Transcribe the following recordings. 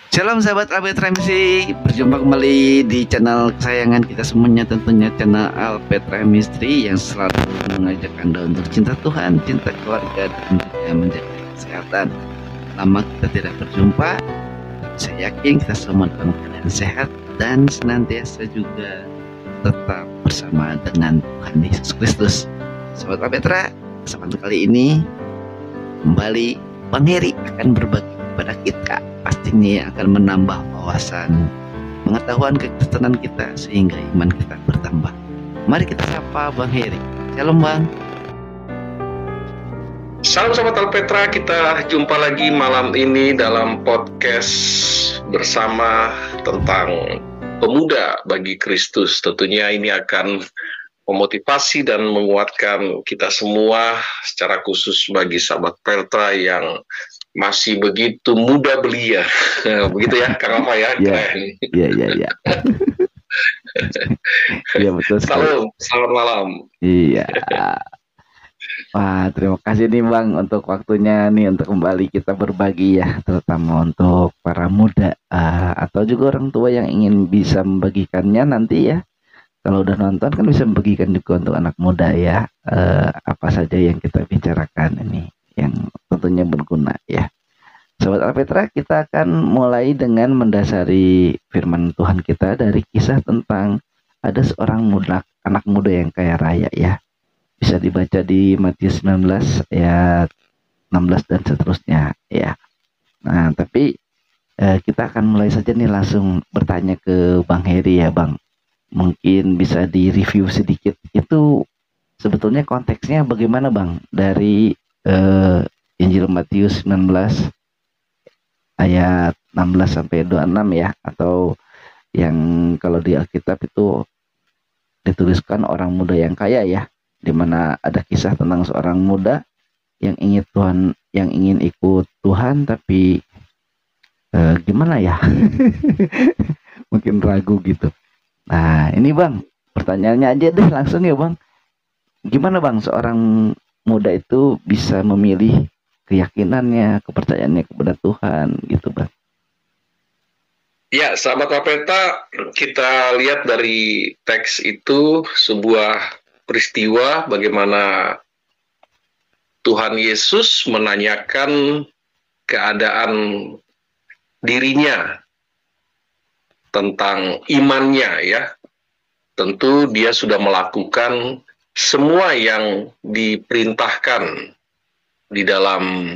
Shalom sahabat Albert Remsi, berjumpa kembali di channel kesayangan kita semuanya, tentunya channel Albert Remistri yang selalu mengajak Anda untuk cinta Tuhan, cinta keluarga, dan juga menjaga kesehatan. Lama kita tidak berjumpa, saya yakin kita semua dalam keadaan sehat dan senantiasa juga tetap bersama dengan Tuhan Yesus Kristus. Sahabat Albetra, kesempatan kali ini kembali Bang Heri akan berbagi kepada kita, pastinya akan menambah wawasan, pengetahuan kekristenan kita sehingga iman kita bertambah. Mari kita sapa Bang Heri. Shalom Bang. Salam Sobat Alpetra, kita jumpa lagi malam ini dalam podcast bersama tentang pemuda bagi Kristus. Tentunya ini akan memotivasi dan menguatkan kita semua, secara khusus bagi sahabat Petra yang masih begitu muda belia. Begitu ya Kang Alfa ya. Iya. Iya betul sekali. Selamat malam. Iya. Wah, terima kasih nih Bang untuk waktunya nih untuk kembali kita berbagi ya, terutama untuk para muda atau juga orang tua yang ingin bisa membagikannya nanti ya. Kalau udah nonton kan bisa membagikan juga untuk anak muda ya, apa saja yang kita bicarakan ini yang tentunya berguna ya. Sobat Alpetra, kita akan mulai dengan mendasari firman Tuhan kita dari kisah tentang ada seorang anak muda yang kaya raya ya. Bisa dibaca di Matius 19 ayat 16 dan seterusnya ya. Nah, tapi kita akan mulai saja nih langsung bertanya ke Bang Heri ya Bang. Mungkin bisa di-review sedikit, itu sebetulnya konteksnya bagaimana Bang dari Injil Matius 19 ayat 16 sampai 26 ya, atau yang kalau di Alkitab itu dituliskan orang muda yang kaya ya, di mana ada kisah tentang seorang muda yang ingin ikut Tuhan tapi gimana ya mungkin ragu gitu. Nah ini Bang, pertanyaannya aja deh langsung ya Bang. Gimana Bang seorang muda itu bisa memilih keyakinannya, kepercayaannya kepada Tuhan gitu Bang? Ya, sahabat Alpeta, kita lihat dari teks itu sebuah peristiwa bagaimana Tuhan Yesus menanyakan keadaan dirinya tentang imannya ya. Tentu dia sudah melakukan semua yang diperintahkan di dalam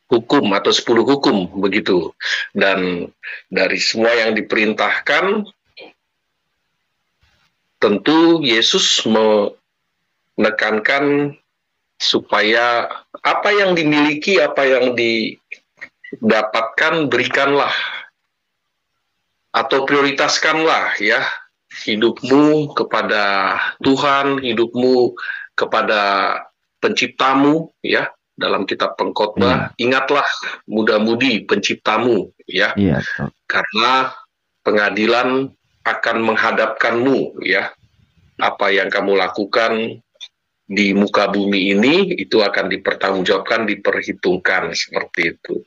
hukum atau 10 hukum begitu. Dan dari semua yang diperintahkan, tentu Yesus menekankan supaya apa yang dimiliki, apa yang didapatkan, berikanlah atau prioritaskanlah ya hidupmu kepada Tuhan, hidupmu kepada penciptamu ya. Dalam kitab Pengkhotbah, ingatlah muda-mudi penciptamu ya. Karena pengadilan akan menghadapkanmu ya. Apa yang kamu lakukan di muka bumi ini itu akan dipertanggungjawabkan, diperhitungkan seperti itu.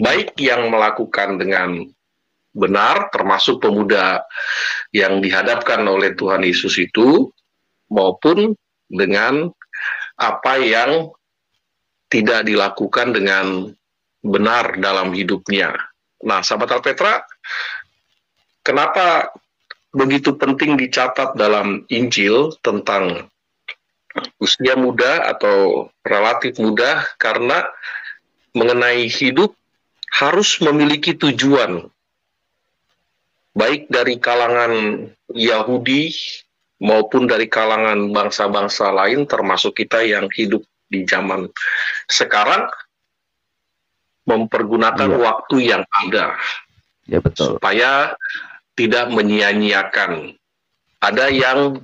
Baik yang melakukan dengan benar, termasuk pemuda yang dihadapkan oleh Tuhan Yesus itu, maupun dengan apa yang tidak dilakukan dengan benar dalam hidupnya. Nah, sahabat Alpetra, kenapa begitu penting dicatat dalam Injil tentang usia muda atau relatif muda? Karena mengenai hidup harus memiliki tujuan, baik dari kalangan Yahudi maupun dari kalangan bangsa-bangsa lain, termasuk kita yang hidup di zaman sekarang, mempergunakan waktu yang ada ya, betul. Supaya tidak menyia-nyiakan. Ada yang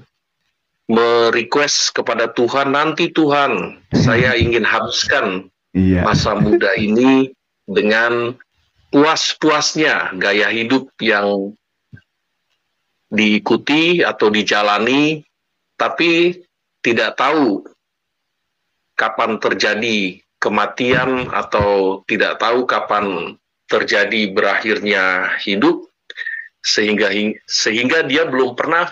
merequest kepada Tuhan, nanti Tuhan, saya ingin habiskan masa muda ini dengan puas-puasnya gaya hidup yang diikuti atau dijalani, tapi tidak tahu kapan terjadi kematian atau tidak tahu kapan terjadi berakhirnya hidup, sehingga dia belum pernah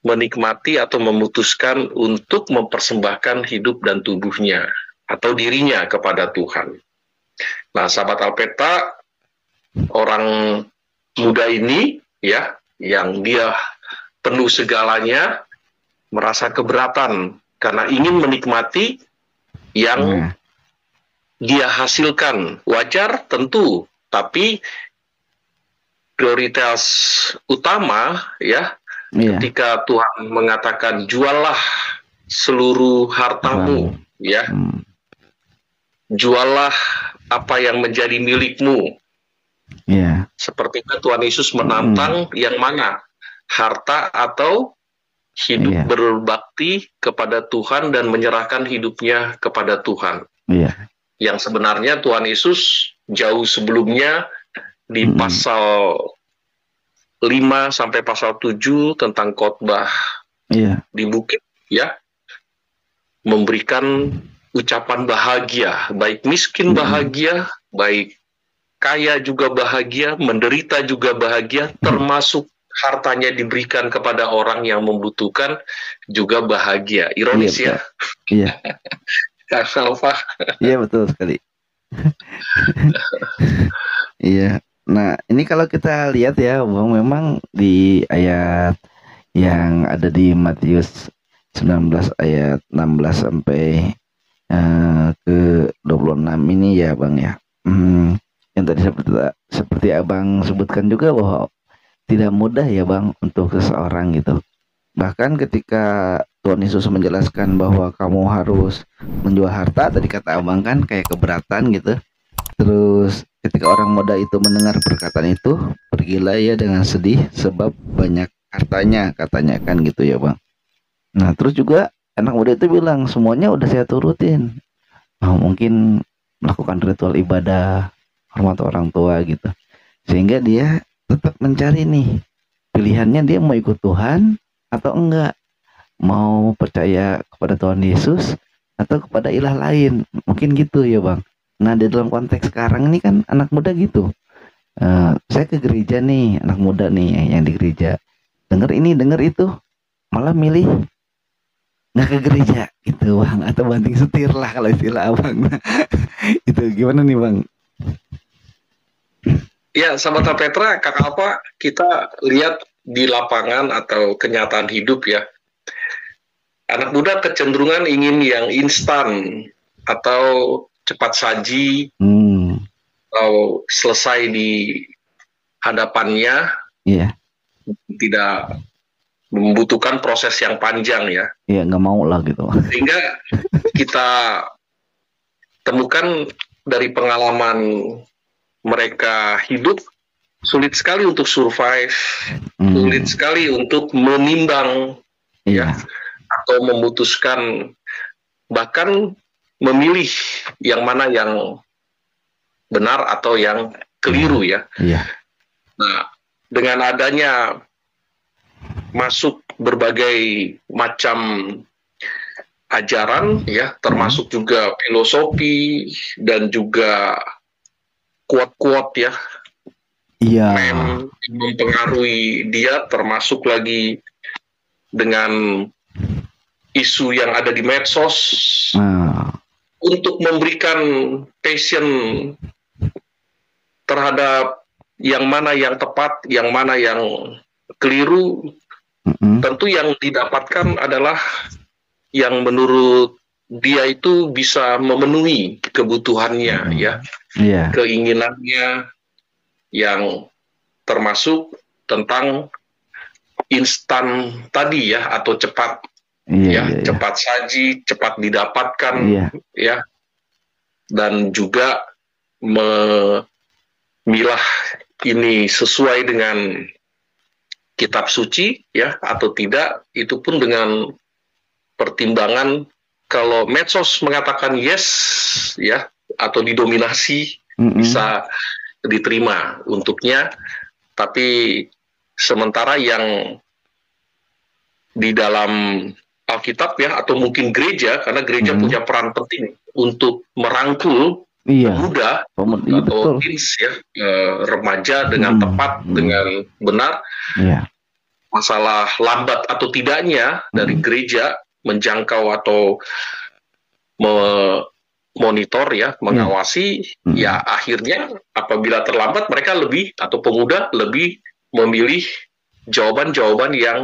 menikmati atau memutuskan untuk mempersembahkan hidup dan tubuhnya atau dirinya kepada Tuhan. Nah, sahabat Alpeta, orang muda ini ya, yang dia penuh segalanya, merasa keberatan karena ingin menikmati yang dia hasilkan. Wajar tentu, tapi prioritas utama ya, ketika Tuhan mengatakan juallah seluruh hartamu, ya, juallah apa yang menjadi milikmu. Sepertinya Tuhan Yesus menantang yang mana, harta atau hidup berbakti kepada Tuhan dan menyerahkan hidupnya kepada Tuhan. Yang sebenarnya Tuhan Yesus jauh sebelumnya di pasal 5 sampai pasal 7 tentang khotbah di bukit ya, memberikan ucapan bahagia, baik miskin bahagia, baik kaya juga bahagia, menderita juga bahagia, termasuk hartanya diberikan kepada orang yang membutuhkan juga bahagia. Ironis ya. Iya. Kak Alfa. Iya, betul sekali. Iya. Nah, ini kalau kita lihat ya, Bang, memang di ayat yang ada di Matius 19 ayat 16 sampai ke 26 ini ya, Bang ya. Yang tadi seperti Abang sebutkan juga bahwa tidak mudah ya, Bang, untuk seseorang gitu. Bahkan ketika Tuhan Yesus menjelaskan bahwa kamu harus menjual harta, tadi kata Abang kan kayak keberatan gitu. Terus ketika orang muda itu mendengar perkataan itu, pergilah ia dengan sedih sebab banyak hartanya, katanya kan gitu ya, Bang. Nah, terus juga anak muda itu bilang, semuanya udah saya turutin. Mungkin melakukan ritual ibadah, hormat orang tua gitu. Sehingga dia tetap mencari nih, pilihannya dia mau ikut Tuhan atau enggak, mau percaya kepada Tuhan Yesus atau kepada ilah lain, mungkin gitu ya, Bang. Nah, di dalam konteks sekarang ini kan anak muda gitu, saya ke gereja nih, anak muda nih yang di gereja, denger ini denger itu, malah milih nggak ke gereja gitu, Bang, atau banting setir lah kalau istilah Abang. Itu gimana nih, Bang? Ya, sahabat Petra, Kak Alfa, kita lihat di lapangan atau kenyataan hidup ya, anak muda kecenderungan ingin yang instan atau cepat saji, atau selesai di hadapannya, tidak membutuhkan proses yang panjang ya. Iya, nggak mau lah gitu. Sehingga kita temukan dari pengalaman mereka hidup, sulit sekali untuk survive, sulit sekali untuk menimbang ya, atau memutuskan, bahkan memilih yang mana yang benar atau yang keliru ya. Nah, dengan adanya masuk berbagai macam ajaran ya, termasuk juga filosofi dan juga quote-quote ya, yang mempengaruhi dia, termasuk lagi dengan isu yang ada di medsos, untuk memberikan passion terhadap yang mana yang tepat, yang mana yang keliru. Tentu yang didapatkan adalah yang menurut dia itu bisa memenuhi kebutuhannya ya, keinginannya, yang termasuk tentang instan tadi ya, atau cepat cepat saji, cepat didapatkan ya, dan juga memilah ini sesuai dengan kitab suci ya atau tidak, itu pun dengan pertimbangan kalau medsos mengatakan yes ya, atau didominasi, bisa diterima untuknya, tapi sementara yang di dalam Alkitab ya, atau mungkin gereja, karena gereja punya peran penting untuk merangkul Iya, pemuda iya atau betul. teens ya, remaja dengan tepat, dengan benar. Iya. Masalah lambat atau tidaknya dari gereja menjangkau atau memonitor ya, Iya. mengawasi, ya akhirnya apabila terlambat mereka lebih atau pemuda lebih memilih jawaban-jawaban yang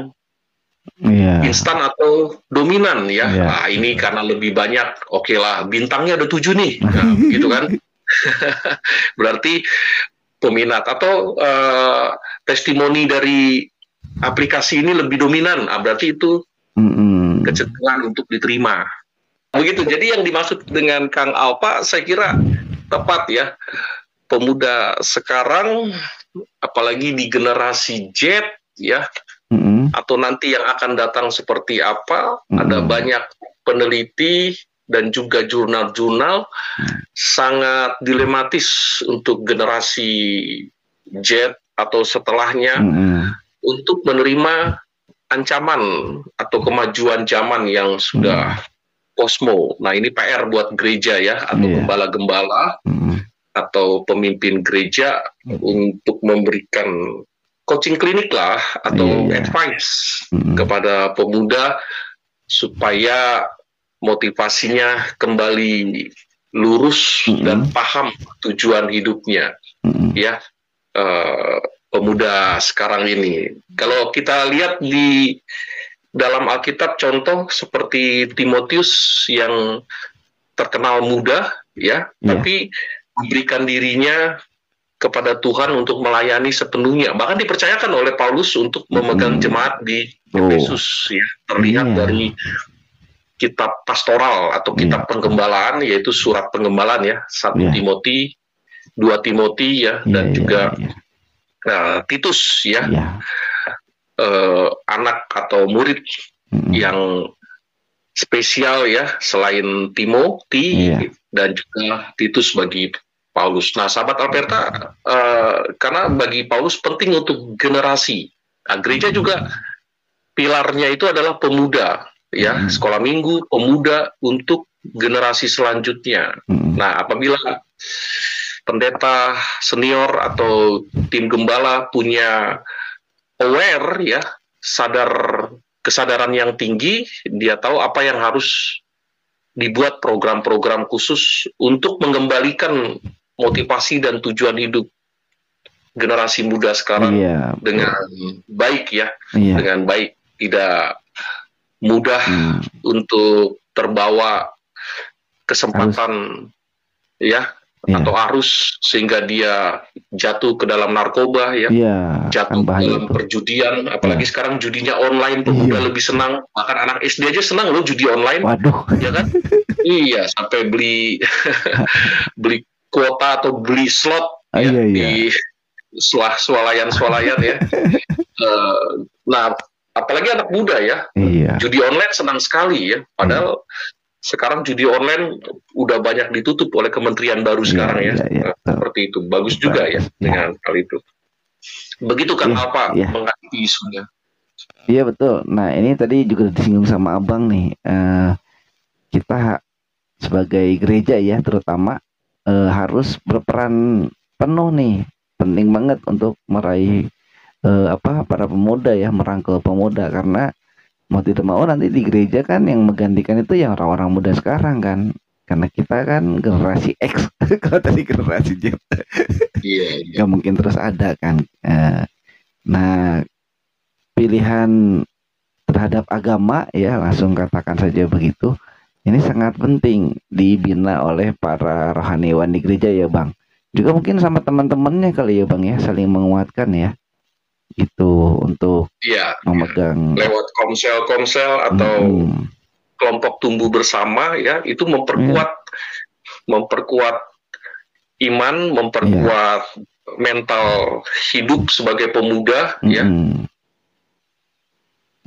Iya. instan atau dominan ya. Iya. Ini karena lebih banyak, oke lah, bintangnya ada 7 nih, nah, begitu kan. Berarti peminat atau testimoni dari aplikasi ini lebih dominan, berarti itu kecenderungan untuk diterima. Begitu. Jadi yang dimaksud dengan Kang Alpa saya kira tepat ya. Pemuda sekarang apalagi di generasi Z ya, atau nanti yang akan datang seperti apa, ada banyak peneliti dan juga jurnal-jurnal sangat dilematis untuk generasi Z atau setelahnya untuk menerima ancaman atau kemajuan zaman yang sudah kosmo. Nah, ini PR buat gereja ya, atau gembala-gembala atau pemimpin gereja untuk memberikan coaching klinik lah atau advice kepada pemuda supaya motivasinya kembali lurus dan paham tujuan hidupnya ya, pemuda sekarang ini. Kalau kita lihat di dalam Alkitab contoh seperti Timotius yang terkenal muda ya, tapi memberikan dirinya kepada Tuhan untuk melayani sepenuhnya. Bahkan dipercayakan oleh Paulus untuk memegang jemaat di Efesus ya. Terlihat dari kitab pastoral atau kitab penggembalaan, yaitu surat penggembalaan ya, 1 Timoti, 2 Timoti ya, dan juga Titus ya. Anak atau murid yang spesial ya, selain Timoti dan juga Titus bagi Paulus. Nah, sahabat Alberta, karena bagi Paulus penting untuk generasi. Nah, gereja juga pilarnya itu adalah pemuda, ya, sekolah minggu, pemuda untuk generasi selanjutnya. Nah, apabila pendeta senior atau tim gembala punya aware ya, kesadaran yang tinggi, dia tahu apa yang harus dibuat program-program khusus untuk mengembalikan motivasi dan tujuan hidup generasi muda sekarang dengan baik ya, dengan baik, tidak mudah untuk terbawa kesempatan ya atau arus sehingga dia jatuh ke dalam narkoba ya, jatuh ke dalam perjudian, apalagi sekarang judinya online, pemuda lebih senang, bahkan anak SD aja senang loh judi online. Ya kan? Iya, sampai beli beli kuota atau beli slot ya, di swalayan ya. Nah, apalagi anak muda ya, judi online senang sekali ya, padahal sekarang judi online udah banyak ditutup oleh kementerian baru sekarang ya. Seperti itu, bagus juga ya dengan hal itu. Begitu kan apa menghadapi isunya. Iya betul. Nah ini tadi juga disinggung sama Abang nih, kita sebagai gereja ya terutama harus berperan penuh nih, penting banget untuk meraih para pemuda ya, merangkul pemuda, karena mau tidak mau nanti di gereja kan yang menggantikan itu ya orang-orang muda sekarang kan, karena kita kan generasi X kalau tadi generasi Z nggak mungkin terus ada kan. Nah pilihan terhadap agama ya, langsung katakan saja begitu, ini sangat penting dibina oleh para rohaniwan di gereja ya Bang, juga mungkin sama teman-temannya kali ya Bang ya, saling menguatkan ya itu untuk memegang lewat komsel atau kelompok tumbuh bersama ya, itu memperkuat iman, memperkuat mental hidup sebagai pemuda ya,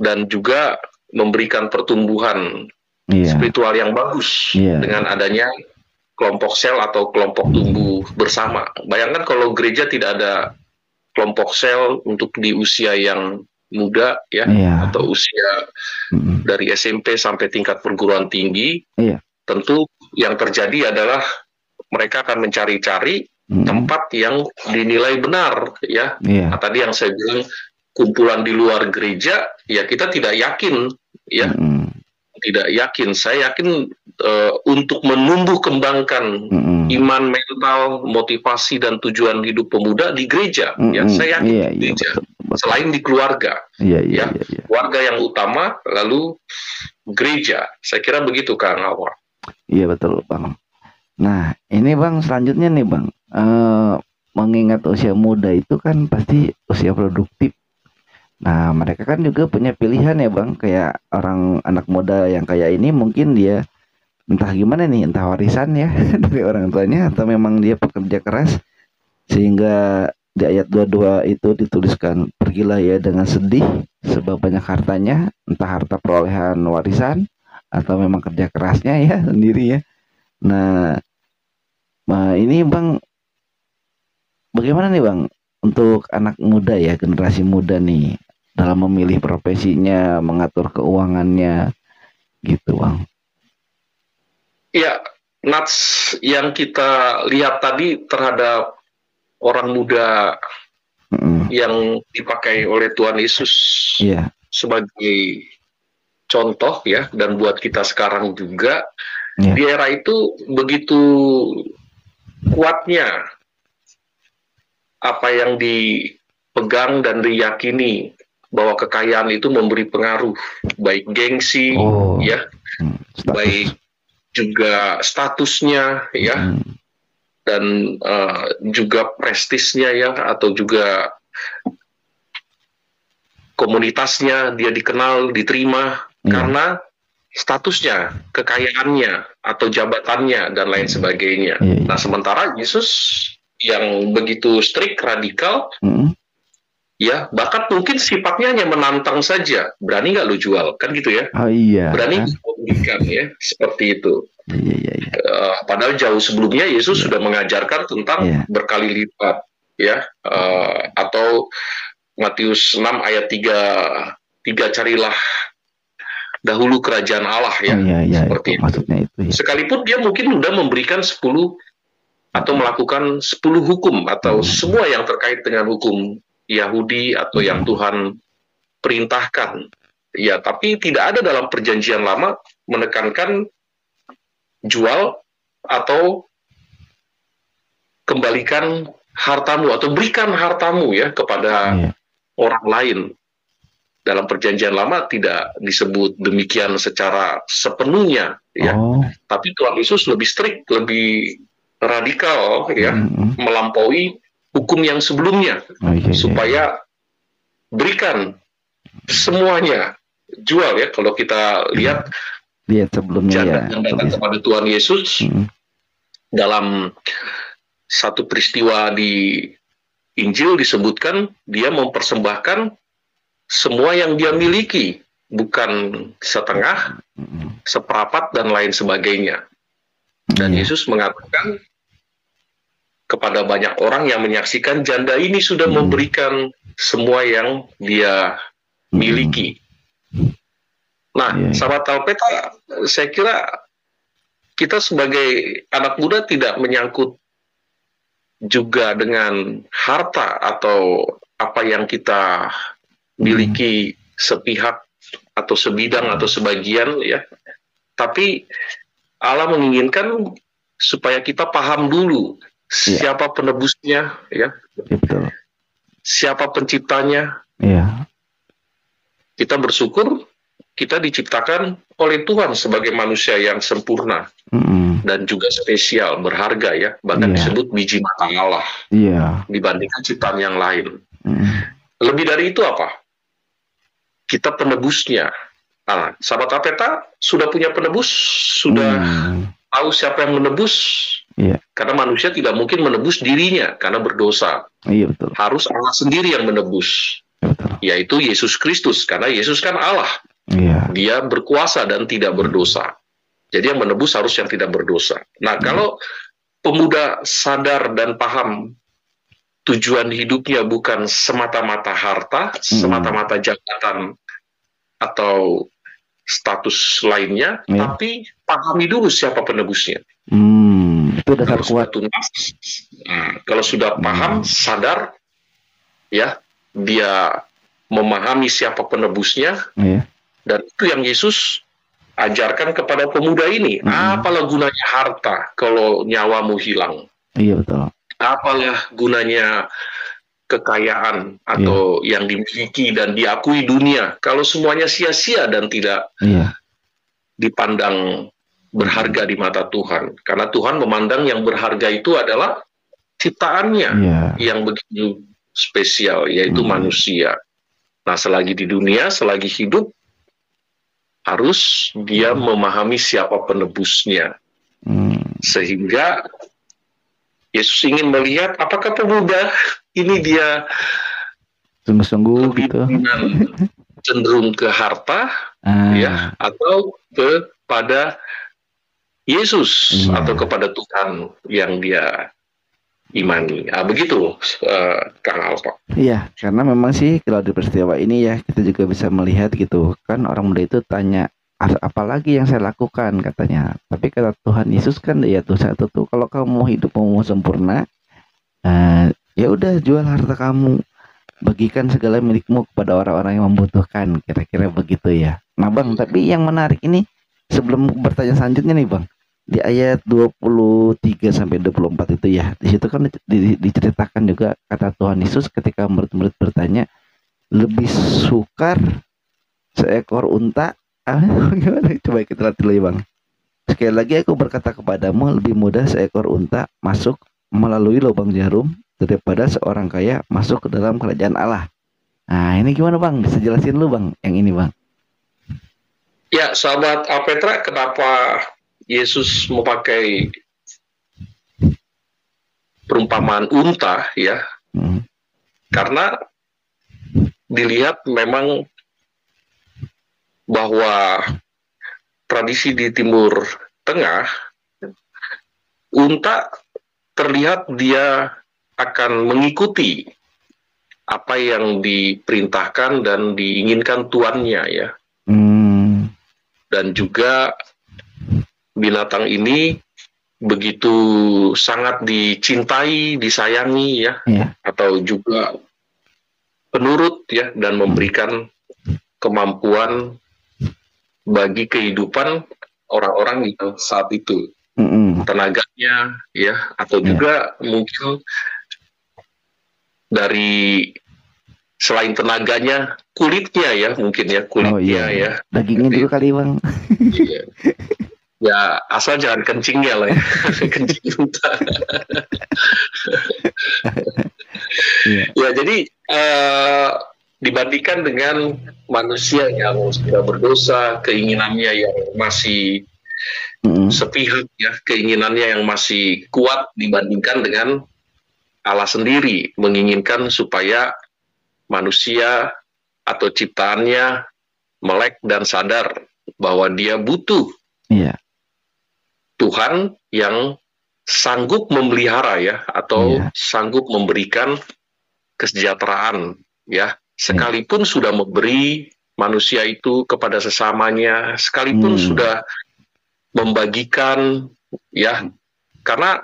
dan juga memberikan pertumbuhan spiritual yang bagus dengan adanya kelompok sel atau kelompok tumbuh bersama. Bayangkan kalau gereja tidak ada kelompok sel untuk di usia yang muda ya, atau usia dari SMP sampai tingkat perguruan tinggi, tentu yang terjadi adalah mereka akan mencari-cari tempat yang dinilai benar, ya. Nah, tadi yang saya bilang kumpulan di luar gereja, ya kita tidak yakin, ya. Tidak yakin. Saya yakin untuk menumbuh kembangkan iman, mental, motivasi dan tujuan hidup pemuda di gereja, ya. Saya yakin di gereja. Betul. Selain di keluarga, keluarga yang utama, lalu gereja. Saya kira begitu, Kang Awar. Iya, betul, Bang. Nah, ini Bang, selanjutnya nih Bang, mengingat usia muda itu kan pasti usia produktif. Nah, mereka kan juga punya pilihan ya Bang, kayak orang anak muda yang kayak ini mungkin dia entah gimana nih, entah warisan ya dari orang tuanya atau memang dia pekerja keras, sehingga di ayat 22 itu dituliskan, pergilah ya dengan sedih sebab banyak hartanya, entah harta perolehan warisan atau memang kerja kerasnya ya sendiri ya. Nah, ini Bang, bagaimana nih Bang untuk anak muda ya, generasi muda nih dalam memilih profesinya, mengatur keuangannya gitu Bang? Ya, nats yang kita lihat tadi terhadap orang muda yang dipakai oleh Tuhan Yesus sebagai contoh ya, dan buat kita sekarang juga, di era itu begitu kuatnya apa yang dipegang dan diyakini bahwa kekayaan itu memberi pengaruh, baik gengsi, ya, baik juga statusnya, ya, dan juga prestisnya, ya, atau juga komunitasnya, dia dikenal, diterima karena statusnya, kekayaannya, atau jabatannya, dan lain sebagainya. Nah, sementara Yesus yang begitu strict, radikal, ya, bahkan mungkin sifatnya hanya menantang saja. Berani nggak lu jual? Kan gitu ya. Berani memberikan, ya, seperti itu. Padahal jauh sebelumnya Yesus sudah mengajarkan tentang berkali lipat, ya, atau Matius 6 ayat 3, carilah dahulu kerajaan Allah, ya, seperti itu. Sekalipun dia mungkin sudah memberikan 10 atau melakukan 10 hukum atau semua yang terkait dengan hukum Yahudi atau yang Tuhan perintahkan, ya, tapi tidak ada dalam perjanjian lama menekankan jual atau kembalikan hartamu atau berikan hartamu, ya, kepada orang lain. Dalam perjanjian lama tidak disebut demikian secara sepenuhnya, ya. Tapi Tuhan Yesus lebih strict, lebih radikal, ya, melampaui hukum yang sebelumnya, supaya berikan semuanya, jual, ya. Kalau kita lihat sebelumnya yang datang kepada Tuhan Yesus dalam satu peristiwa di Injil disebutkan dia mempersembahkan semua yang dia miliki, bukan setengah, seperempat, dan lain sebagainya. Dan Yesus mengatakan kepada banyak orang yang menyaksikan, janda ini sudah memberikan semua yang dia miliki. Nah, sahabat Alpeta, saya kira kita sebagai anak muda tidak menyangkut juga dengan harta atau apa yang kita miliki sepihak atau sebidang atau sebagian, ya. Tapi Allah menginginkan supaya kita paham dulu siapa penebusnya, ya. Siapa penciptanya. Kita bersyukur kita diciptakan oleh Tuhan sebagai manusia yang sempurna dan juga spesial, berharga, ya. Bahkan disebut biji mata Allah dibandingkan ciptaan yang lain. Lebih dari itu apa? Kita penebusnya. Nah, sahabat Alpeta sudah punya penebus, sudah tahu siapa yang menebus. Karena manusia tidak mungkin menebus dirinya karena berdosa. Harus Allah sendiri yang menebus, yaitu Yesus Kristus, karena Yesus kan Allah. Dia berkuasa dan tidak berdosa. Jadi yang menebus harus yang tidak berdosa. Nah, kalau pemuda sadar dan paham tujuan hidupnya bukan semata-mata harta, semata-mata jabatan atau status lainnya, tapi pahami dulu siapa penebusnya. Itu dasar Kalau sudah kuat. tuntas, kalau sudah paham, sadar, ya, dia memahami siapa penebusnya, Iya. dan itu yang Yesus ajarkan kepada pemuda ini. Apalah gunanya harta kalau nyawamu hilang? Iya betul. Apalah gunanya kekayaan atau yang dimiliki dan diakui dunia kalau semuanya sia-sia dan tidak dipandang berharga di mata Tuhan? Karena Tuhan memandang yang berharga itu adalah ciptaannya yang begitu spesial, yaitu manusia. Nah, selagi di dunia, selagi hidup, harus dia memahami siapa penebusnya. Sehingga Yesus ingin melihat apakah pemuda ini dia sungguh-sungguh gitu, cenderung ke harta, ya, atau kepada Yesus atau kepada Tuhan yang dia imani. Begitu, Kang Alfa. Iya, karena memang sih kalau di peristiwa ini ya kita juga bisa melihat gitu kan, orang muda itu tanya apalagi yang saya lakukan katanya. Tapi kata Tuhan Yesus kan ya tuh satu tuh, kalau kamu mau hidup mau sempurna, ya udah jual harta kamu, bagikan segala milikmu kepada orang-orang yang membutuhkan, kira-kira begitu ya. Nah Bang, tapi yang menarik ini sebelum bertanya selanjutnya nih Bang, di ayat 23 sampai 24 itu ya, di situ kan diceritakan juga kata Tuhan Yesus ketika murid-murid bertanya, lebih sukar seekor unta, gimana? Coba kita lihat dulu ya Bang. Sekali lagi aku berkata kepadamu, lebih mudah seekor unta masuk melalui lubang jarum daripada seorang kaya masuk ke dalam kerajaan Allah. Nah ini gimana Bang? Bisa jelasin lu Bang yang ini Bang. Ya sahabat Alpetra, kenapa Yesus memakai perumpamaan unta ya? Karena dilihat memang bahwa tradisi di Timur Tengah, unta terlihat dia akan mengikuti apa yang diperintahkan dan diinginkan tuannya ya. Dan juga binatang ini begitu sangat dicintai, disayangi ya, atau juga penurut ya, dan memberikan kemampuan bagi kehidupan orang-orang gitu saat itu. Tenaganya ya, atau juga mungkin dari selain tenaganya, kulitnya ya, mungkin ya, kulitnya ya. Dagingnya juga kali Bang. Iya. Ya asal jangan kencingnya lah ya. Kencing unta. Ya jadi dibandingkan dengan manusia yang sudah berdosa, keinginannya yang masih sepihak ya, keinginannya yang masih kuat dibandingkan dengan Allah sendiri menginginkan supaya manusia atau ciptaannya melek dan sadar bahwa dia butuh Tuhan yang sanggup memelihara ya, atau sanggup memberikan kesejahteraan ya, sekalipun sudah memberi manusia itu kepada sesamanya, sekalipun sudah membagikan ya, karena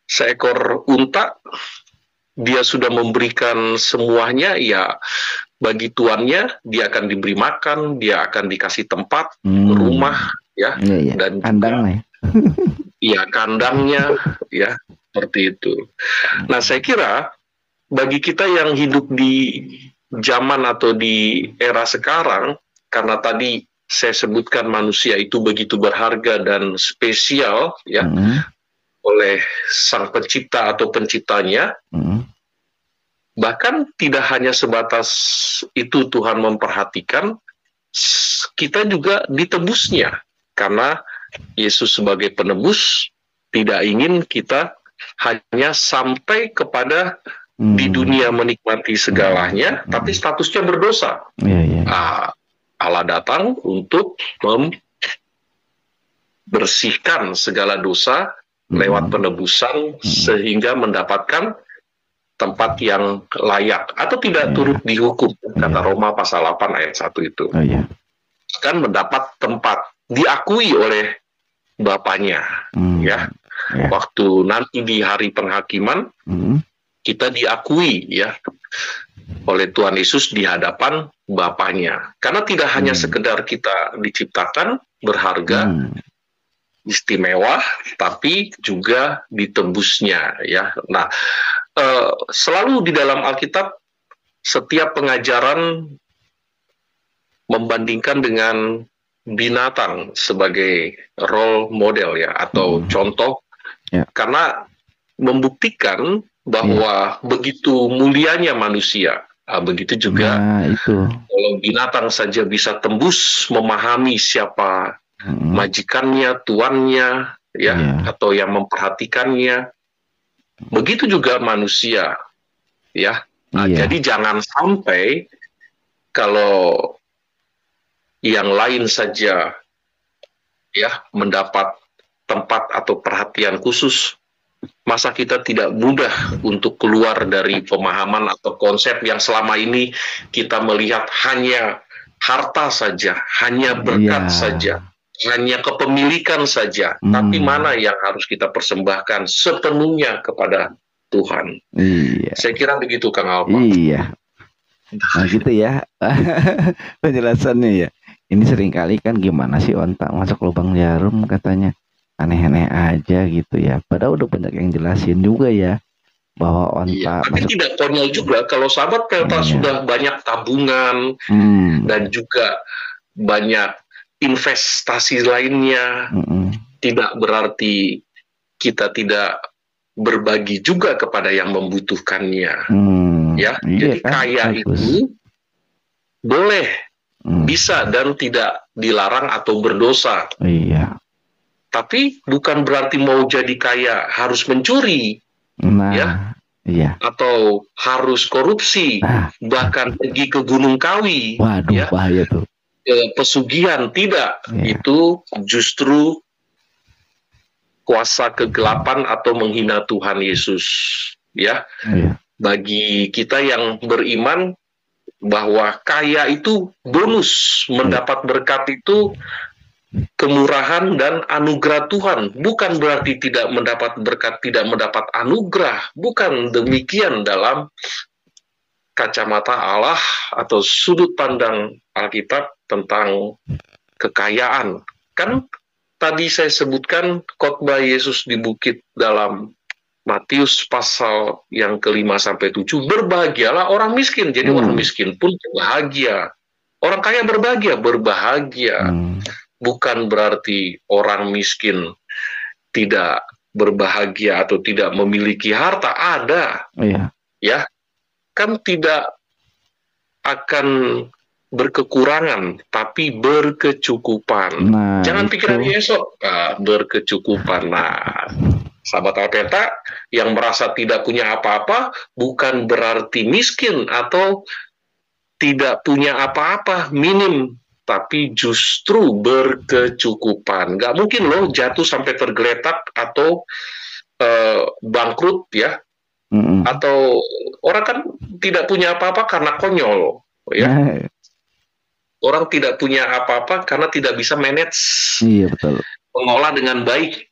seekor unta dia sudah memberikan semuanya ya, bagi tuannya dia akan diberi makan, dia akan dikasih tempat, rumah ya, dan kandang ya, kandangnya ya, seperti itu. Nah saya kira bagi kita yang hidup di zaman atau di era sekarang, karena tadi saya sebutkan manusia itu begitu berharga dan spesial ya, oleh sang pencipta atau penciptanya, bahkan tidak hanya sebatas itu Tuhan memperhatikan, kita juga ditebusnya, karena Yesus sebagai penebus tidak ingin kita hanya sampai kepada di dunia menikmati segalanya, tapi statusnya berdosa. Allah datang untuk membersihkan segala dosa lewat penebusan, sehingga mendapatkan tempat yang layak atau tidak turut dihukum, kata Roma pasal 8 ayat 1 itu. Kan mendapat tempat, diakui oleh Bapaknya ya. Ya. Waktu nanti di hari penghakiman, kita diakui ya oleh Tuhan Yesus di hadapan Bapaknya. Karena tidak hanya sekedar kita diciptakan berharga, istimewa, tapi juga ditebusnya ya. Nah, selalu di dalam Alkitab setiap pengajaran membandingkan dengan binatang sebagai role model ya atau contoh, karena membuktikan bahwa begitu mulianya manusia, begitu juga kalau binatang saja bisa tembus memahami siapa majikannya, tuannya, ya, atau yang memperhatikannya, begitu juga manusia, ya. Nah, jadi jangan sampai kalau yang lain saja ya mendapat tempat atau perhatian khusus, masa kita tidak mudah untuk keluar dari pemahaman atau konsep yang selama ini kita melihat hanya harta saja, hanya berkat saja, hanya kepemilikan saja, tapi mana yang harus kita persembahkan sepenuhnya kepada Tuhan. Saya kira begitu, Kang Alpa. Nah gitu ya penjelasannya ya. Ini seringkali kan gimana sih ontak masuk lubang jarum katanya, aneh-aneh aja gitu ya. Padahal udah banyak yang jelasin juga ya bahwa ontak. Tapi tidak konyol juga kalau sahabat Petra sudah banyak tabungan dan juga banyak investasi lainnya. Tidak berarti kita tidak berbagi juga kepada yang membutuhkannya. Ya, jadi kan, kaya itu boleh, bisa dan tidak dilarang atau berdosa. Tapi bukan berarti mau jadi kaya harus mencuri, atau harus korupsi, bahkan pergi ke Gunung Kawi. Waduh, bahaya tuh. Pesugihan, tidak. Itu justru kuasa kegelapan atau menghina Tuhan Yesus. Ya, bagi kita yang beriman, bahwa kaya itu bonus, mendapat berkat itu kemurahan dan anugerah Tuhan. Bukan berarti tidak mendapat berkat, tidak mendapat anugerah. Bukan demikian dalam kacamata Allah atau sudut pandang Alkitab tentang kekayaan. Kan tadi saya sebutkan khotbah Yesus di bukit dalam Matius pasal yang ke-5-7, berbahagialah orang miskin. Jadi orang miskin pun berbahagia. Orang kaya berbahagia. Bukan berarti orang miskin tidak berbahagia atau tidak memiliki harta. Ada. Ya, kan tidak akan berkekurangan, tapi berkecukupan. Jangan pikiran esok berkecukupan. Sahabat Alpeta yang merasa tidak punya apa-apa bukan berarti miskin atau tidak punya apa-apa, minim, tapi justru berkecukupan. Nggak mungkin loh jatuh sampai tergeletak atau bangkrut ya. Atau orang kan tidak punya apa-apa karena konyol ya. Orang tidak punya apa-apa karena tidak bisa manage. Betul. Mengolah dengan baik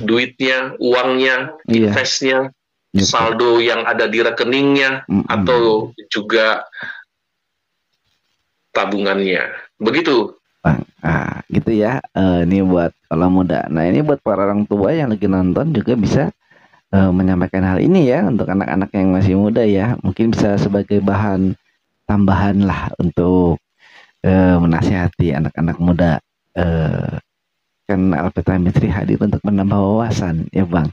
duitnya, uangnya, investnya, saldo yang ada di rekeningnya, atau juga tabungannya. Begitu. Gitu ya. Ini buat orang muda. Nah, ini buat para orang tua yang lagi nonton juga bisa menyampaikan hal ini ya untuk anak-anak yang masih muda ya. Mungkin bisa sebagai bahan tambahan lah untuk menasihati anak-anak muda. Kan Alpeta Mitri hadir untuk menambah wawasan ya Bang.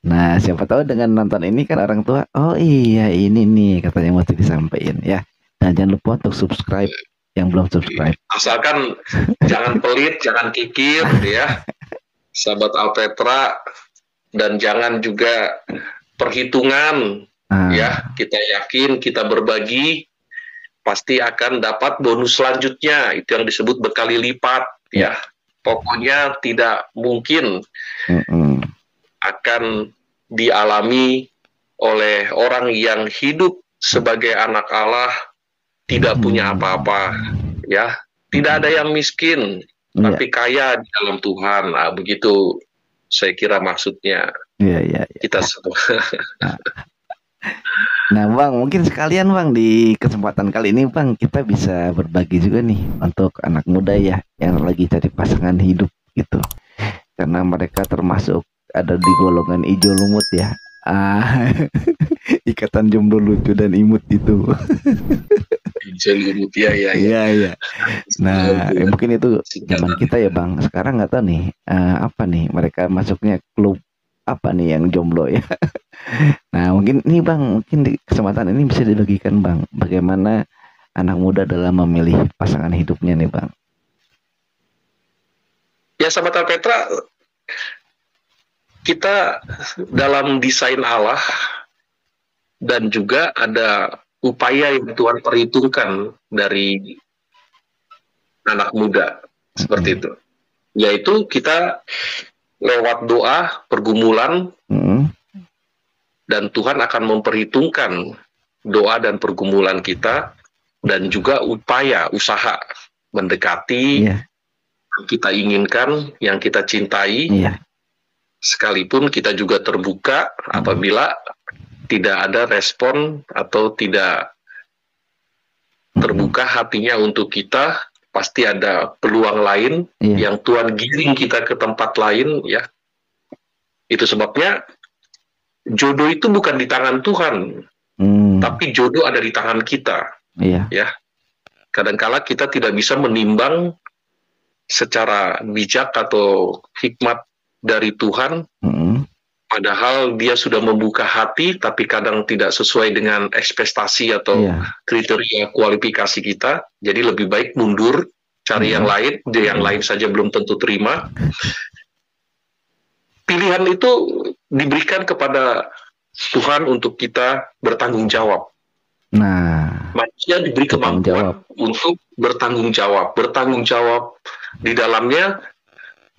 Nah siapa tahu dengan nonton ini kan orang tua, oh iya ini nih katanya mesti disampaikan ya. Dan jangan lupa untuk subscribe yang belum subscribe. Asalkan jangan pelit, jangan kikir ya sahabat Alpetra, dan jangan juga perhitungan ya. Kita yakin kita berbagi pasti akan dapat bonus selanjutnya, itu yang disebut berkali lipat ya. Pokoknya tidak mungkin akan dialami oleh orang yang hidup sebagai anak Allah tidak punya apa-apa ya. Tidak ada yang miskin tapi kaya di dalam Tuhan. Begitu saya kira maksudnya Iya, iya, iya. kita semua. Nah, Bang, mungkin sekalian Bang di kesempatan kali ini Bang kita bisa berbagi juga nih untuk anak muda ya yang lagi cari pasangan hidup gitu. Karena mereka termasuk ada di golongan hijau lumut ya. Ah, ikatan jomblo lucu dan imut itu. Jadi ya, ya, ya. Iya, iya. Nah, mungkin itu zaman kita ya Bang. Sekarang nggak tahu nih apa nih mereka masuknya klub apa nih yang jomblo ya. Nah, mungkin nih Bang, mungkin di kesempatan ini bisa dibagikan Bang, bagaimana anak muda dalam memilih pasangan hidupnya nih Bang. Ya, sahabat Petra, kita dalam desain Allah dan juga ada upaya yang Tuhan perhitungkan dari anak muda seperti itu, yaitu kita lewat doa, pergumulan, dan Tuhan akan memperhitungkan doa dan pergumulan kita dan juga upaya, usaha mendekati yang kita inginkan, yang kita cintai, sekalipun kita juga terbuka apabila tidak ada respon atau tidak terbuka hatinya untuk kita, pasti ada peluang lain yang Tuhan giring kita ke tempat lain ya. Itu sebabnya jodoh itu bukan di tangan Tuhan, tapi jodoh ada di tangan kita. Ya, kadangkala kita tidak bisa menimbang secara bijak atau hikmat dari Tuhan, padahal Dia sudah membuka hati, tapi kadang tidak sesuai dengan ekspektasi atau kriteria kualifikasi kita. Jadi lebih baik mundur, cari yang lain, dia yang lain saja belum tentu terima. Pilihan itu diberikan kepada Tuhan untuk kita bertanggung jawab. Nah, manusia diberi kemampuan untuk bertanggung jawab. Bertanggung jawab di dalamnya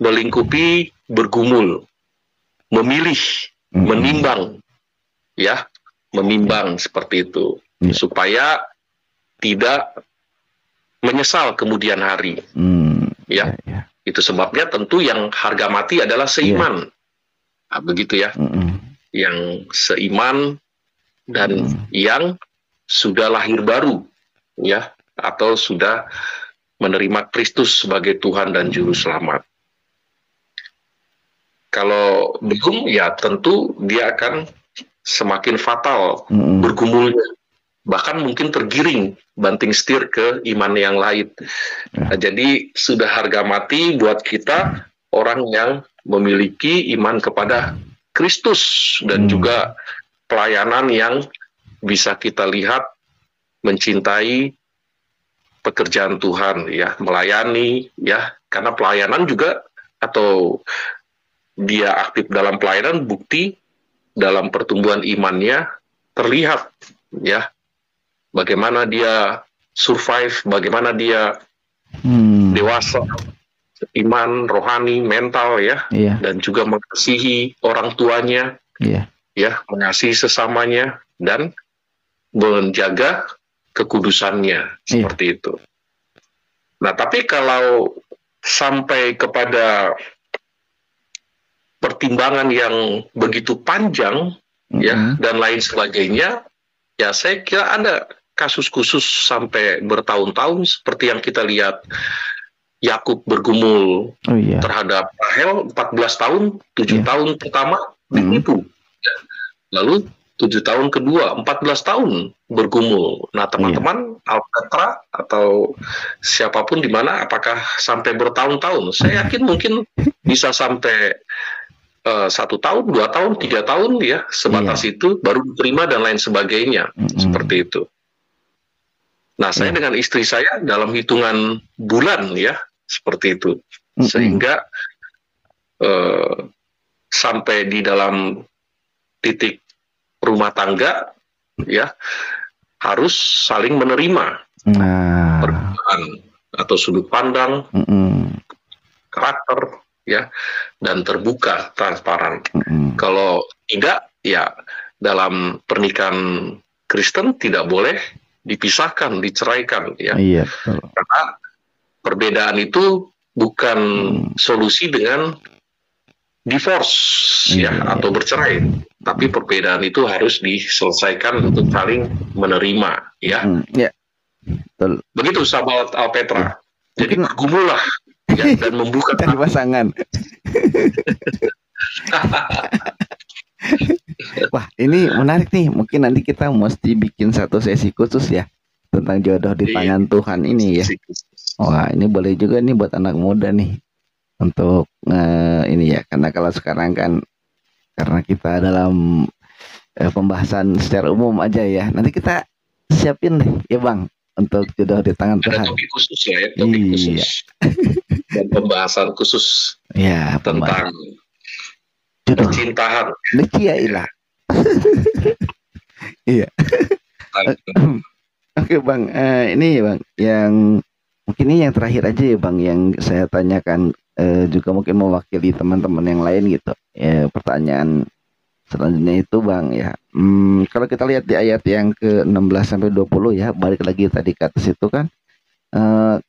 melingkupi bergumul, memilih, menimbang, ya, menimbang seperti itu, supaya tidak menyesal kemudian hari. Ya, itu sebabnya tentu yang harga mati adalah seiman. Nah, begitu ya, yang seiman dan yang sudah lahir baru, ya, atau sudah menerima Kristus sebagai Tuhan dan Juru Selamat. Kalau belum, ya tentu dia akan semakin fatal bergumulnya, bahkan mungkin tergiring banting setir ke iman yang lain. Nah, jadi sudah harga mati buat kita orang yang memiliki iman kepada Kristus dan juga pelayanan yang bisa kita lihat mencintai pekerjaan Tuhan, ya, melayani, ya, karena pelayanan juga atau dia aktif dalam pelayanan, bukti dalam pertumbuhan imannya terlihat, ya, bagaimana dia survive, bagaimana dia dewasa, iman, rohani, mental, ya, dan juga mengasihi orang tuanya, ya, mengasihi sesamanya dan menjaga kekudusannya, seperti itu. Nah, tapi kalau sampai kepada pertimbangan yang begitu panjang, ya, dan lain sebagainya, ya saya kira ada kasus khusus sampai bertahun-tahun seperti yang kita lihat Yakub bergumul terhadap Rahel 14 tahun, 7 tahun pertama ditipu, ya. Lalu 7 tahun kedua, 14 tahun bergumul. Nah, teman-teman, Alpetra atau siapapun di mana, apakah sampai bertahun-tahun? Saya yakin mungkin bisa sampai 1 tahun, 2 tahun, 3 tahun, ya, sebatas itu baru diterima dan lain sebagainya, seperti itu. Nah, saya dengan istri saya dalam hitungan bulan, ya, seperti itu, sehingga sampai di dalam titik rumah tangga, ya, harus saling menerima perbedaan atau sudut pandang, karakter, ya, dan terbuka, transparan. Kalau tidak, ya, dalam pernikahan Kristen tidak boleh dipisahkan, diceraikan, ya, karena perbedaan itu bukan solusi dengan divorce ya atau bercerai, tapi perbedaan itu harus diselesaikan untuk saling menerima ya. Ya, betul. Begitu sahabat Alpetra. Jadi Mungkin bergumullah ya, dan membuka cari pasangan. Wah, ini menarik nih. Mungkin nanti kita mesti bikin satu sesi khusus ya tentang jodoh di tangan Tuhan ini ya. Wah, ini boleh juga nih buat anak muda nih untuk ini ya. Karena kalau sekarang kan karena kita dalam pembahasan secara umum aja ya. Nanti kita siapin deh ya Bang untuk jodoh di tangan Tuhan. Ada topik khusus ya, topik khusus dan pembahasan khusus ya tentang jodoh cintaan. Iya. Iya. Oke Bang, ini Bang yang mungkin ini yang terakhir aja ya Bang yang saya tanyakan juga mungkin mewakili teman-teman yang lain gitu. Pertanyaan selanjutnya itu Bang ya. Kalau kita lihat di ayat yang ke-16 sampai 20 ya, balik lagi tadi ke atas itu kan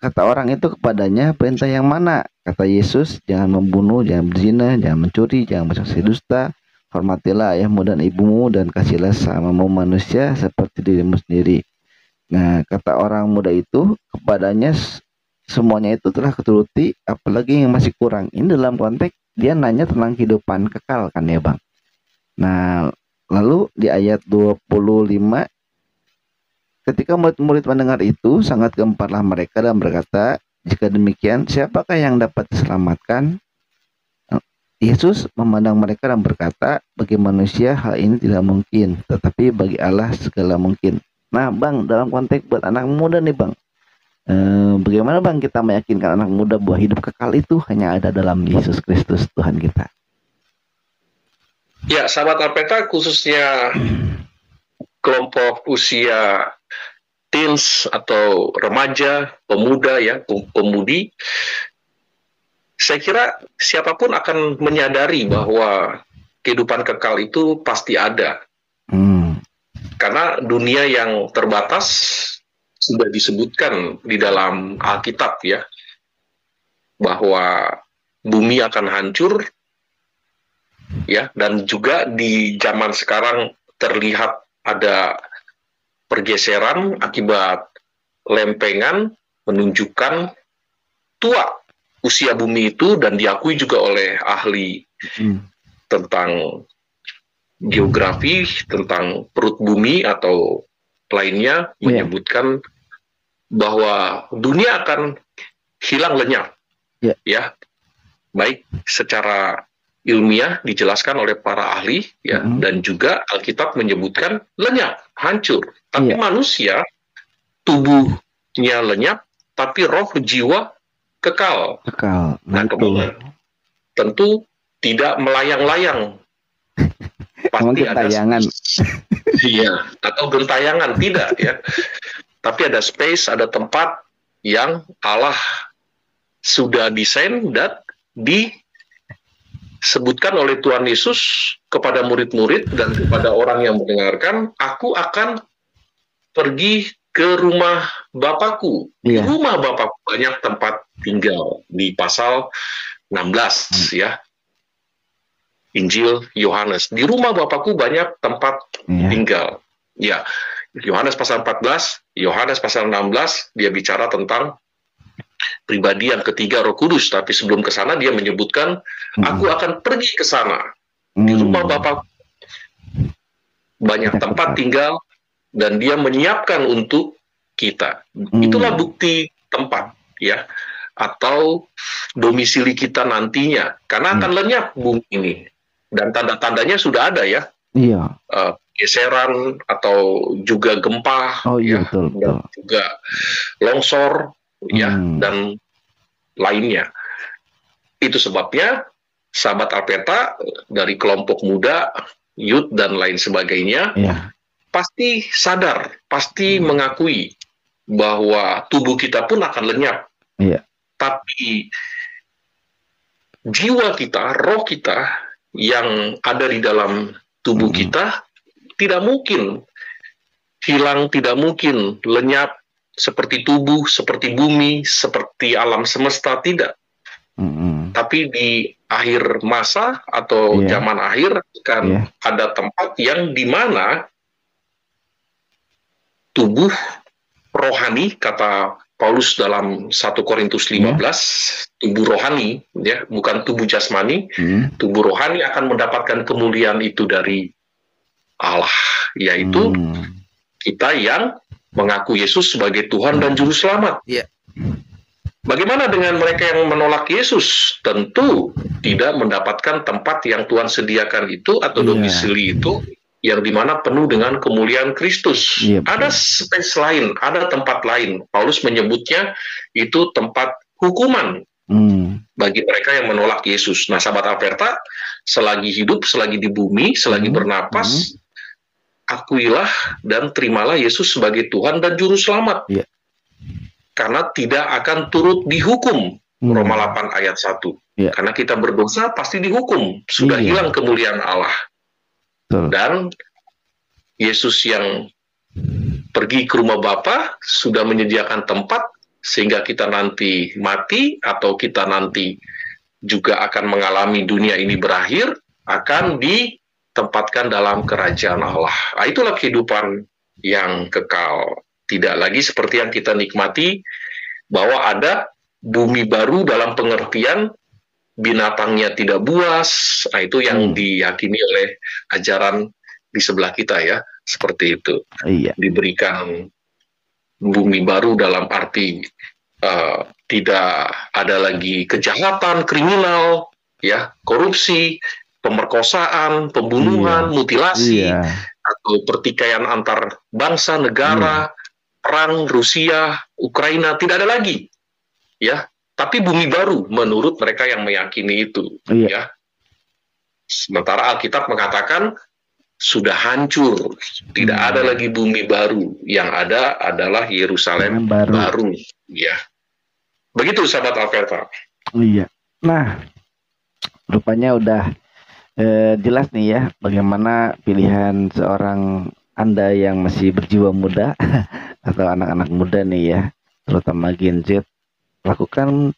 kata orang itu kepadanya, perintah yang mana? Kata Yesus, jangan membunuh, jangan berzina, jangan mencuri, jangan bersaksi dusta, hormatilah ayahmu dan ibumu, dan kasihlah sesamamu manusia seperti dirimu sendiri. Nah, kata orang muda itu kepadanya semuanya itu telah keturuti, apalagi yang masih kurang. Ini dalam konteks dia nanya tentang kehidupan kekal kan ya Bang. Nah, lalu di ayat 25, ketika murid-murid mendengar itu, sangat gemparlah mereka dan berkata, jika demikian, siapakah yang dapat diselamatkan? Yesus memandang mereka dan berkata, bagi manusia hal ini tidak mungkin, tetapi bagi Allah segala mungkin. Nah Bang, dalam konteks buat anak muda nih Bang, bagaimana Bang kita meyakinkan anak muda bahwa hidup kekal itu hanya ada dalam Yesus Kristus Tuhan kita? Ya, sahabat Alpetra, khususnya kelompok usia teens atau remaja, pemuda ya, pemudi, saya kira siapapun akan menyadari bahwa kehidupan kekal itu pasti ada. Karena dunia yang terbatas sudah disebutkan di dalam Alkitab ya, bahwa bumi akan hancur ya, dan juga di zaman sekarang terlihat ada pergeseran akibat lempengan menunjukkan tua usia bumi itu, dan diakui juga oleh ahli tentang geografi, tentang perut bumi atau lainnya, menyebutkan bahwa dunia akan hilang lenyap. Ya, baik secara ilmiah dijelaskan oleh para ahli ya, dan juga Alkitab menyebutkan lenyap, hancur. Tapi manusia tubuhnya lenyap, tapi roh jiwa kekal. Nah, kemudian tentu tidak melayang-layang. Pasti ada iya, atau gentayangan, tidak ya. Tapi ada space, ada tempat yang Allah sudah desain dan disebutkan oleh Tuhan Yesus kepada murid-murid dan kepada orang yang mendengarkan, aku akan pergi ke rumah Bapakku. Di rumah Bapakku banyak tempat tinggal, di pasal 16 ya. Injil Yohanes, di rumah Bapakku banyak tempat tinggal. Ya, Yohanes pasal 14, Yohanes pasal 16, dia bicara tentang pribadi yang ketiga Roh Kudus, tapi sebelum ke sana dia menyebutkan, aku akan pergi ke sana. Di rumah Bapakku banyak tempat tinggal, dan dia menyiapkan untuk kita. Itulah bukti tempat, ya, atau domisili kita nantinya, karena akan lenyap bumi ini. Dan tanda-tandanya sudah ada ya, geseran atau juga gempa, betul. Dan juga longsor, ya, dan lainnya. Itu sebabnya sahabat Alpetra dari kelompok muda, youth dan lain sebagainya, pasti sadar, pasti mengakui bahwa tubuh kita pun akan lenyap. Tapi jiwa kita, roh kita yang ada di dalam tubuh kita tidak mungkin hilang, tidak mungkin lenyap seperti tubuh, seperti bumi, seperti alam semesta, tidak. Tapi di akhir masa atau zaman akhir kan ada tempat yang dimana tubuh rohani, kata Paulus dalam 1 Korintus 15, tubuh rohani, ya, bukan tubuh jasmani, tubuh rohani akan mendapatkan kemuliaan itu dari Allah, yaitu kita yang mengaku Yesus sebagai Tuhan dan Juru Selamat. Bagaimana dengan mereka yang menolak Yesus? Tentu tidak mendapatkan tempat yang Tuhan sediakan itu atau domisili itu, yang dimana penuh dengan kemuliaan Kristus. Ada space lain, ada tempat lain. Paulus menyebutnya itu tempat hukuman bagi mereka yang menolak Yesus. Nah, sahabat Alberta, selagi hidup, selagi di bumi, selagi bernapas, akuilah dan terimalah Yesus sebagai Tuhan dan Juru Selamat. Karena tidak akan turut dihukum. Roma 8 ayat 1. Karena kita berdosa pasti dihukum. Sudah hilang kemuliaan Allah. Dan Yesus yang pergi ke rumah Bapa sudah menyediakan tempat sehingga kita nanti mati atau kita nanti juga akan mengalami dunia ini berakhir, akan ditempatkan dalam kerajaan Allah. Nah, itulah kehidupan yang kekal. Tidak lagi seperti yang kita nikmati, bahwa ada bumi baru dalam pengertian binatangnya tidak buas. Nah, itu yang diyakini oleh ajaran di sebelah kita, ya, seperti itu. Diberikan bumi baru dalam arti tidak ada lagi kejahatan, kriminal, ya, korupsi, pemerkosaan, pembunuhan, mutilasi, atau pertikaian antar bangsa, negara, perang Rusia, Ukraina, tidak ada lagi, ya. Tapi bumi baru menurut mereka yang meyakini itu, ya. Sementara Alkitab mengatakan sudah hancur, tidak ada lagi bumi baru, yang ada adalah Yerusalem baru, ya. Begitu, sahabat Alberta. Nah, rupanya udah jelas nih ya, bagaimana pilihan seorang Anda yang masih berjiwa muda atau anak-anak muda nih ya, terutama Gen Z, lakukan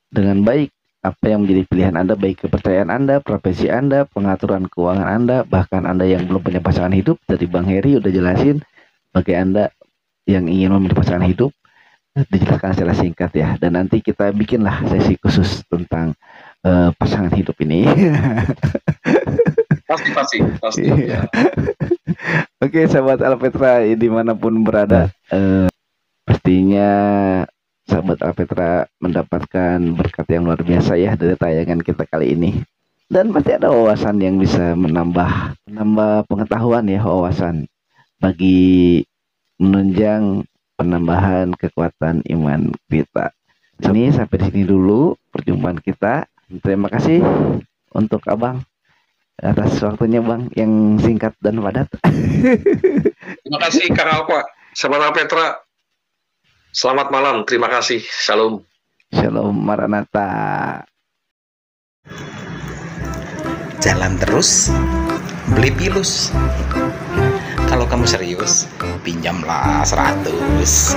dengan baik apa yang menjadi pilihan Anda, baik kepercayaan Anda, profesi Anda, pengaturan keuangan Anda, bahkan Anda yang belum punya pasangan hidup. Dari Bang Heri udah jelasin, bagi Anda yang ingin memilih pasangan hidup, dijelaskan secara singkat ya, dan nanti kita bikinlah sesi khusus tentang pasangan hidup ini. Pasti. Ya. Oke, sahabat Alpetra dimanapun berada, pastinya sahabat Alpetra mendapatkan berkat yang luar biasa ya dari tayangan kita kali ini, dan pasti ada wawasan yang bisa menambah pengetahuan ya, wawasan bagi menunjang penambahan kekuatan iman kita. Ini sampai di sini dulu perjumpaan kita. Terima kasih untuk Abang atas waktunya, Bang, yang singkat dan padat. Terima kasih Kang Alfa. Sahabat Petra, selamat malam. Terima kasih. Shalom. Shalom Maranatha. Jalan terus, beli pilus. Kalau kamu serius, pinjamlah 100.